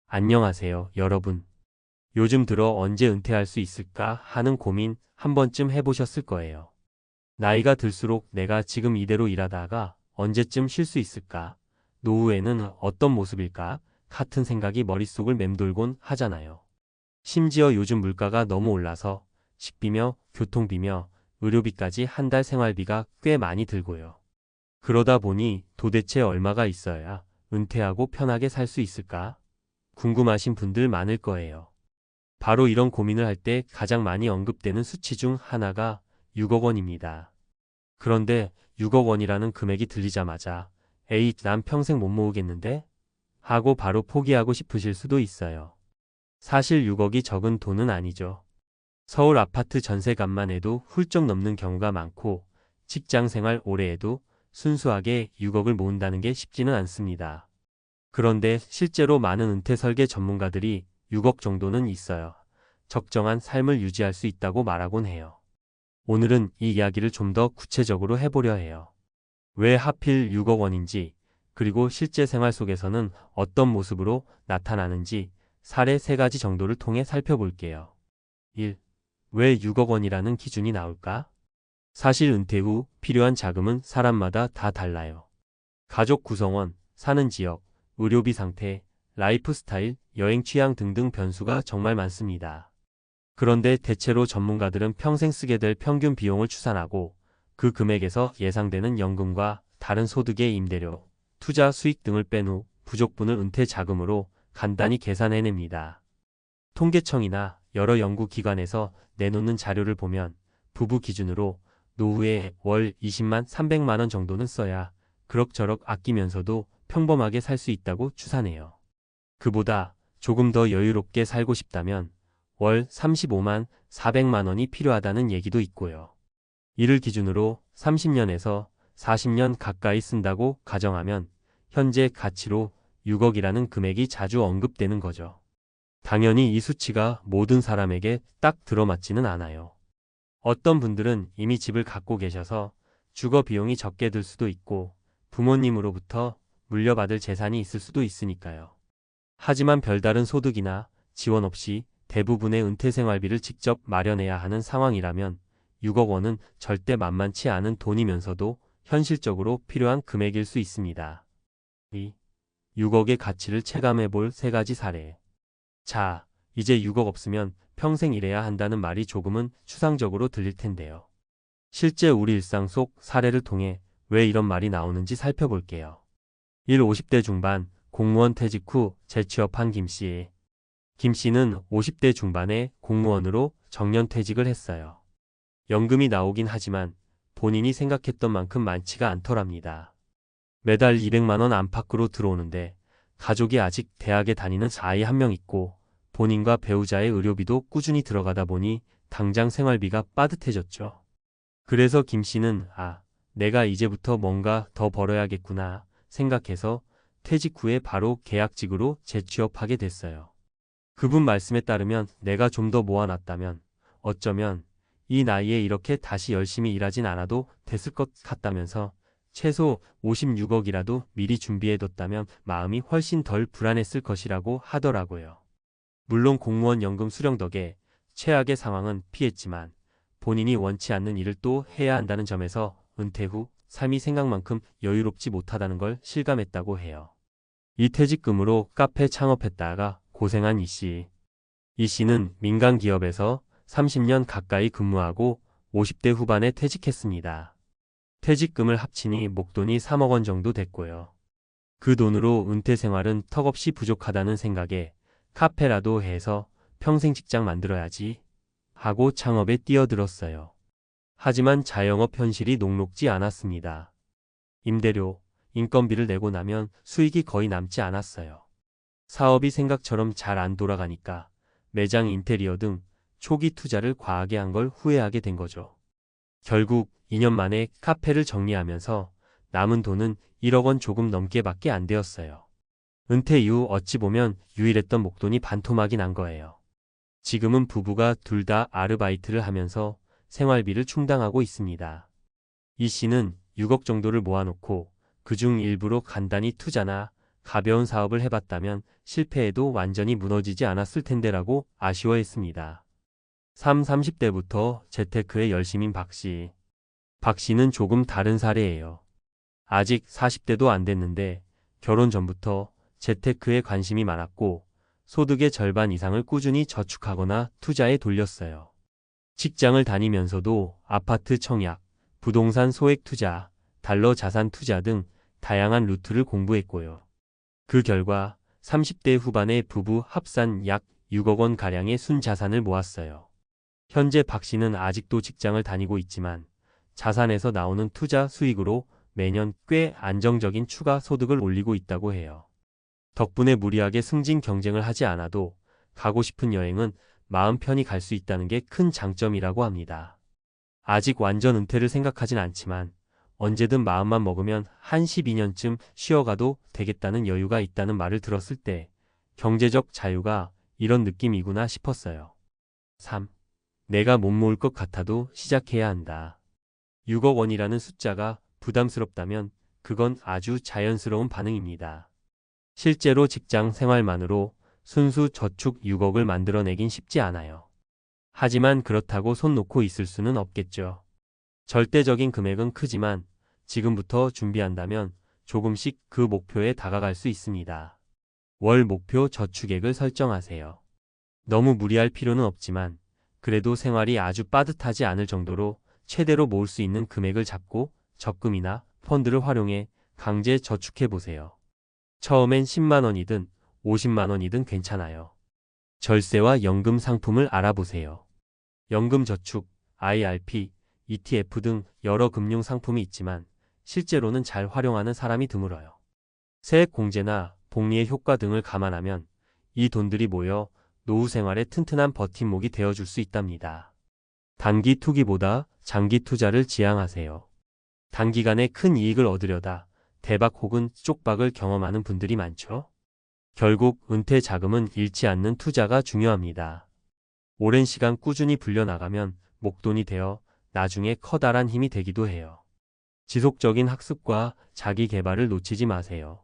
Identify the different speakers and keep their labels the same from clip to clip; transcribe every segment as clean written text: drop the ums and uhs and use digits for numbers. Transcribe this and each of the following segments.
Speaker 1: 안녕하세요, 여러분. 요즘 들어 언제 은퇴할 수 있을까 하는 고민 한 번쯤 해보셨을 거예요. 나이가 들수록 내가 지금 이대로 일하다가 언제쯤 쉴 수 있을까? 노후에는 어떤 모습일까? 같은 생각이 머릿속을 맴돌곤 하잖아요. 심지어 요즘 물가가 너무 올라서 식비며 교통비며 의료비까지 한 달 생활비가 꽤 많이 들고요. 그러다 보니 도대체 얼마가 있어야 은퇴하고 편하게 살 수 있을까? 궁금하신 분들 많을 거예요. 바로 이런 고민을 할 때 가장 많이 언급되는 수치 중 하나가 6억 원입니다. 그런데 6억 원이라는 금액이 들리자마자 에이, 난 평생 못 모으겠는데? 하고 바로 포기하고 싶으실 수도 있어요. 사실 6억이 적은 돈은 아니죠. 서울 아파트 전세값만 해도 훌쩍 넘는 경우가 많고 직장 생활 오래 해도 순수하게 6억을 모은다는 게 쉽지는 않습니다. 그런데 실제로 많은 은퇴 설계 전문가들이 6억 정도는 있어요. 적정한 삶을 유지할 수 있다고 말하곤 해요. 오늘은 이 이야기를 좀 더 구체적으로 해보려 해요. 왜 하필 6억 원인지, 그리고 실제 생활 속에서는 어떤 모습으로 나타나는지 사례 3가지 정도를 통해 살펴볼게요. 1. 왜 6억 원이라는 기준이 나올까? 사실 은퇴 후 필요한 자금은 사람마다 다 달라요. 가족 구성원, 사는 지역, 의료비 상태, 라이프 스타일, 여행 취향 등등 변수가 정말 많습니다. 그런데 대체로 전문가들은 평생 쓰게 될 평균 비용을 추산하고 그 금액에서 예상되는 연금과 다른 소득의 임대료, 투자 수익 등을 뺀 후 부족분을 은퇴 자금으로 간단히 계산해냅니다. 통계청이나 여러 연구기관에서 내놓는 자료를 보면 부부 기준으로 노후에 월 20만 300만 원 정도는 써야 그럭저럭 아끼면서도 평범하게 살 수 있다고 추산해요. 그보다 조금 더 여유롭게 살고 싶다면 월 35만 400만 원이 필요하다는 얘기도 있고요. 이를 기준으로 30년에서 40년 가까이 쓴다고 가정하면 현재 가치로 6억이라는 금액이 자주 언급되는 거죠. 당연히 이 수치가 모든 사람에게 딱 들어맞지는 않아요. 어떤 분들은 이미 집을 갖고 계셔서 주거 비용이 적게 들 수도 있고 부모님으로부터 물려받을 재산이 있을 수도 있으니까요. 하지만 별다른 소득이나 지원 없이 대부분의 은퇴 생활비를 직접 마련해야 하는 상황이라면 6억 원은 절대 만만치 않은 돈이면서도 현실적으로 필요한 금액일 수 있습니다. 2. 6억의 가치를 체감해 볼 3가지 사례. 자, 이제 6억 없으면 평생 일해야 한다는 말이 조금은 추상적으로 들릴 텐데요. 실제 우리 일상 속 사례를 통해 왜 이런 말이 나오는지 살펴볼게요. 1. 50대 중반 공무원 퇴직 후 재취업한 김 씨. 김 씨는 50대 중반에 공무원으로 정년퇴직을 했어요. 연금이 나오긴 하지만 본인이 생각했던 만큼 많지가 않더랍니다. 매달 200만 원 안팎으로 들어오는데 가족이 아직 대학에 다니는 아이 한 명 있고 본인과 배우자의 의료비도 꾸준히 들어가다 보니 당장 생활비가 빠듯해졌죠. 그래서 김 씨는 내가 이제부터 뭔가 더 벌어야겠구나 생각해서 퇴직 후에 바로 계약직으로 재취업하게 됐어요. 그분 말씀에 따르면 내가 좀 더 모아놨다면 어쩌면 이 나이에 이렇게 다시 열심히 일하진 않아도 됐을 것 같다면서 최소 56억이라도 미리 준비해뒀다면 마음이 훨씬 덜 불안했을 것이라고 하더라고요. 물론 공무원 연금 수령 덕에 최악의 상황은 피했지만 본인이 원치 않는 일을 또 해야 한다는 점에서 은퇴 후 삶이 생각만큼 여유롭지 못하다는 걸 실감했다고 해요. 이 퇴직금으로 카페 창업했다가 고생한 이 씨. 이 씨는 민간 기업에서 30년 가까이 근무하고 50대 후반에 퇴직했습니다. 퇴직금을 합치니 목돈이 3억 원 정도 됐고요. 그 돈으로 은퇴 생활은 턱없이 부족하다는 생각에 카페라도 해서 평생 직장 만들어야지 하고 창업에 뛰어들었어요. 하지만 자영업 현실이 녹록지 않았습니다. 임대료, 인건비를 내고 나면 수익이 거의 남지 않았어요. 사업이 생각처럼 잘 안 돌아가니까 매장 인테리어 등 초기 투자를 과하게 한 걸 후회하게 된 거죠. 결국 2년 만에 카페를 정리하면서 남은 돈은 1억 원 조금 넘게밖에 안 되었어요. 은퇴 이후 어찌 보면 유일했던 목돈이 반토막이 난 거예요. 지금은 부부가 둘 다 아르바이트를 하면서 생활비를 충당하고 있습니다. 이 씨는 6억 정도를 모아놓고 그중 일부로 간단히 투자나 가벼운 사업을 해봤다면 실패해도 완전히 무너지지 않았을 텐데라고 아쉬워했습니다. 30대부터 재테크에 열심인 박 씨. 박 씨는 조금 다른 사례예요. 아직 40대도 안 됐는데 결혼 전부터 재테크에 관심이 많았고 소득의 절반 이상을 꾸준히 저축하거나 투자에 돌렸어요. 직장을 다니면서도 아파트 청약, 부동산 소액 투자, 달러 자산 투자 등 다양한 루트를 공부했고요. 그 결과 30대 후반에 부부 합산 약 6억 원 가량의 순자산을 모았어요. 현재 박 씨는 아직도 직장을 다니고 있지만 자산에서 나오는 투자 수익으로 매년 꽤 안정적인 추가 소득을 올리고 있다고 해요. 덕분에 무리하게 승진 경쟁을 하지 않아도 가고 싶은 여행은 마음 편히 갈 수 있다는 게 큰 장점이라고 합니다. 아직 완전 은퇴를 생각하진 않지만 언제든 마음만 먹으면 한 12년쯤 쉬어가도 되겠다는 여유가 있다는 말을 들었을 때 경제적 자유가 이런 느낌이구나 싶었어요. 3. 내가 못 모을 것 같아도 시작해야 한다. 6억 원이라는 숫자가 부담스럽다면 그건 아주 자연스러운 반응입니다. 실제로 직장 생활만으로 순수 저축 6억을 만들어내긴 쉽지 않아요. 하지만 그렇다고 손 놓고 있을 수는 없겠죠. 절대적인 금액은 크지만 지금부터 준비한다면 조금씩 그 목표에 다가갈 수 있습니다. 월 목표 저축액을 설정하세요. 너무 무리할 필요는 없지만 그래도 생활이 아주 빠듯하지 않을 정도로 최대로 모을 수 있는 금액을 잡고 적금이나 펀드를 활용해 강제 저축해 보세요. 처음엔 10만 원이든 50만 원이든 괜찮아요. 절세와 연금 상품을 알아보세요. 연금 저축, IRP, ETF 등 여러 금융 상품이 있지만 실제로는 잘 활용하는 사람이 드물어요. 세액 공제나 복리의 효과 등을 감안하면 이 돈들이 모여 노후 생활에 튼튼한 버팀목이 되어줄 수 있답니다. 단기 투기보다 장기 투자를 지향하세요. 단기간에 큰 이익을 얻으려다 대박 혹은 쪽박을 경험하는 분들이 많죠. 결국 은퇴 자금은 잃지 않는 투자가 중요합니다. 오랜 시간 꾸준히 불려나가면 목돈이 되어 나중에 커다란 힘이 되기도 해요. 지속적인 학습과 자기 개발을 놓치지 마세요.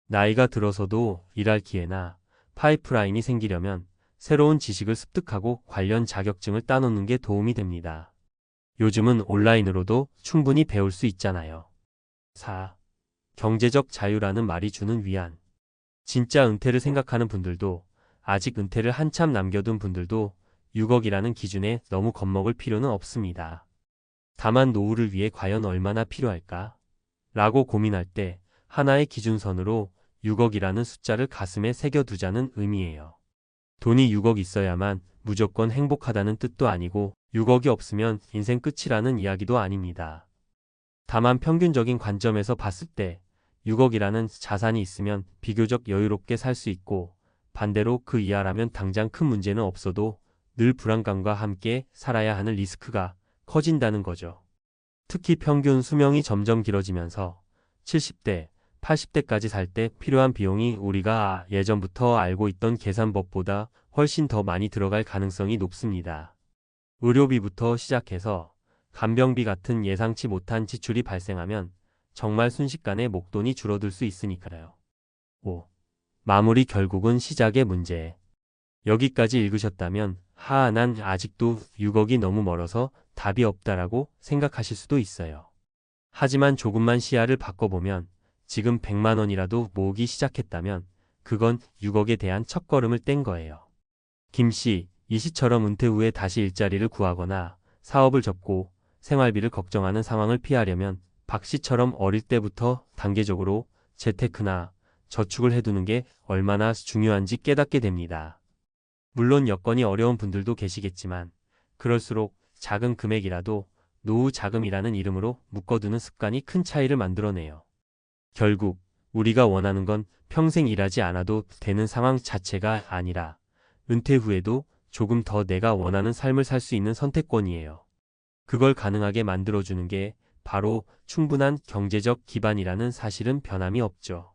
Speaker 1: 나이가 들어서도 일할 기회나 파이프라인이 생기려면 새로운 지식을 습득하고 관련 자격증을 따놓는 게 도움이 됩니다. 요즘은 온라인으로도 충분히 배울 수 있잖아요. 4. 경제적 자유라는 말이 주는 위안. 진짜 은퇴를 생각하는 분들도 아직 은퇴를 한참 남겨둔 분들도 6억이라는 기준에 너무 겁먹을 필요는 없습니다. 다만 노후를 위해 과연 얼마나 필요할까? 라고 고민할 때 하나의 기준선으로 6억이라는 숫자를 가슴에 새겨두자는 의미예요. 돈이 6억 있어야만 무조건 행복하다는 뜻도 아니고 6억이 없으면 인생 끝이라는 이야기도 아닙니다. 다만 평균적인 관점에서 봤을 때 6억이라는 자산이 있으면 비교적 여유롭게 살 수 있고 반대로 그 이하라면 당장 큰 문제는 없어도 늘 불안감과 함께 살아야 하는 리스크가 커진다는 거죠. 특히 평균 수명이 점점 길어지면서 70대, 80대까지 살 때 필요한 비용이 우리가 예전부터 알고 있던 계산법보다 훨씬 더 많이 들어갈 가능성이 높습니다. 의료비부터 시작해서 간병비 같은 예상치 못한 지출이 발생하면 정말 순식간에 목돈이 줄어들 수 있으니까요. 5. 마무리 결국은 시작의 문제. 여기까지 읽으셨다면 난 아직도 6억이 너무 멀어서 답이 없다라고 생각하실 수도 있어요. 하지만 조금만 시야를 바꿔보면 지금 100만 원이라도 모으기 시작했다면 그건 6억에 대한 첫걸음을 뗀 거예요. 김 씨, 이 시처럼 은퇴 후에 다시 일자리를 구하거나 사업을 접고 생활비를 걱정하는 상황을 피하려면 박 씨처럼 어릴 때부터 단계적으로 재테크나 저축을 해두는 게 얼마나 중요한지 깨닫게 됩니다. 물론 여건이 어려운 분들도 계시겠지만 그럴수록 작은 금액이라도 노후 자금이라는 이름으로 묶어두는 습관이 큰 차이를 만들어내요. 결국 우리가 원하는 건 평생 일하지 않아도 되는 상황 자체가 아니라 은퇴 후에도 조금 더 내가 원하는 삶을 살 수 있는 선택권이에요. 그걸 가능하게 만들어주는 게 바로 충분한 경제적 기반이라는 사실은 변함이 없죠.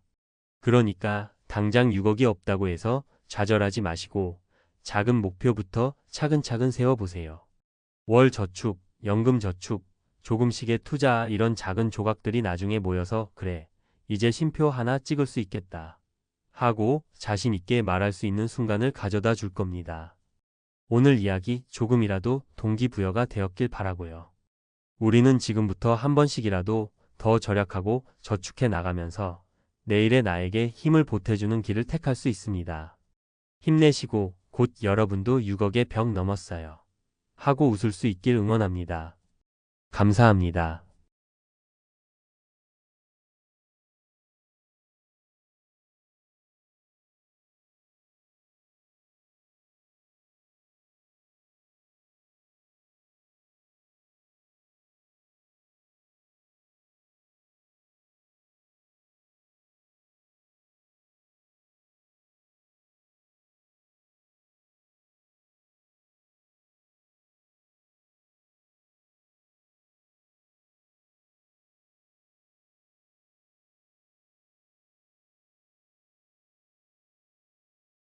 Speaker 1: 그러니까 당장 6억이 없다고 해서 좌절하지 마시고 작은 목표부터 차근차근 세워보세요. 월 저축, 연금 저축, 조금씩의 투자 이런 작은 조각들이 나중에 모여서 그래, 이제 쉼표 하나 찍을 수 있겠다 하고 자신 있게 말할 수 있는 순간을 가져다 줄 겁니다. 오늘 이야기 조금이라도 동기부여가 되었길 바라고요. 우리는 지금부터 한 번씩이라도 더 절약하고 저축해 나가면서 내일의 나에게 힘을 보태주는 길을 택할 수 있습니다. 힘내시고 곧 여러분도 6억의 벽 넘었어요 하고 웃을 수 있길 응원합니다. 감사합니다.